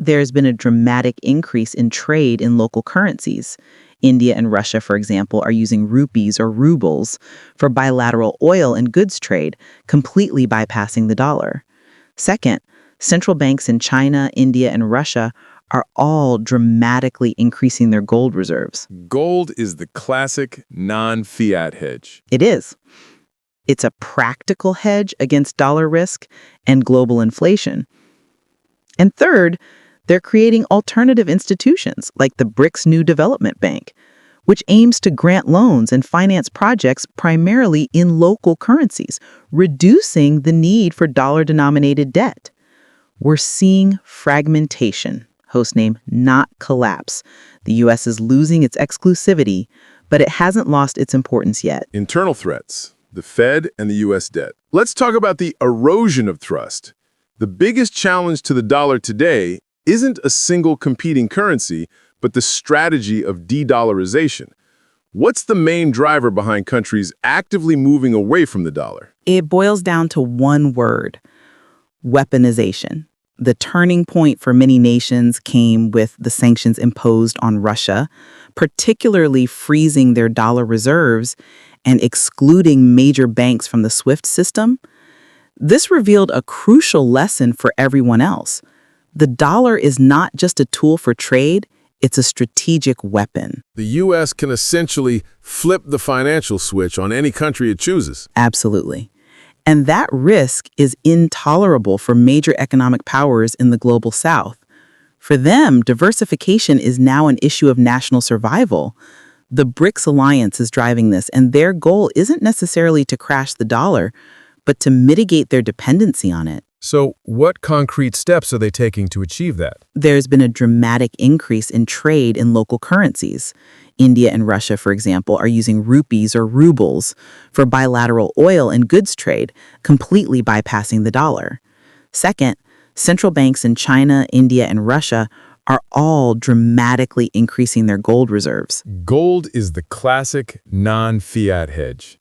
There's been a dramatic increase in trade in local currencies. India and Russia, for example, are using rupees or rubles for bilateral oil and goods trade, completely bypassing the dollar. Second, central banks in China, India, and Russia are all dramatically increasing their gold reserves. Gold is the classic non-fiat hedge. It is. It's a practical hedge against dollar risk and global inflation. And third, they're creating alternative institutions like the BRICS New Development Bank, which aims to grant loans and finance projects primarily in local currencies, reducing the need for dollar-denominated debt. We're seeing fragmentation, hostname, not collapse. The U.S. is losing its exclusivity, but it hasn't lost its importance yet. Internal threats, the Fed and the U.S. debt. Let's talk about the erosion of trust. The biggest challenge to the dollar today isn't a single competing currency, but the strategy of de-dollarization. What's the main driver behind countries actively moving away from the dollar? It boils down to one word: weaponization. The turning point for many nations came with the sanctions imposed on Russia, particularly freezing their dollar reserves and excluding major banks from the SWIFT system. This revealed a crucial lesson for everyone else. The dollar is not just a tool for trade, it's a strategic weapon. The U.S. can essentially flip the financial switch on any country it chooses. Absolutely. And that risk is intolerable for major economic powers in the global South. For them, diversification is now an issue of national survival. The BRICS alliance is driving this, and their goal isn't necessarily to crash the dollar, but to mitigate their dependency on it. So what concrete steps are they taking to achieve that? There's been a dramatic increase in trade in local currencies. India and Russia, for example, are using rupees or rubles for bilateral oil and goods trade, completely bypassing the dollar. Second, central banks in China, India, and Russia are all dramatically increasing their gold reserves. Gold is the classic non-fiat hedge.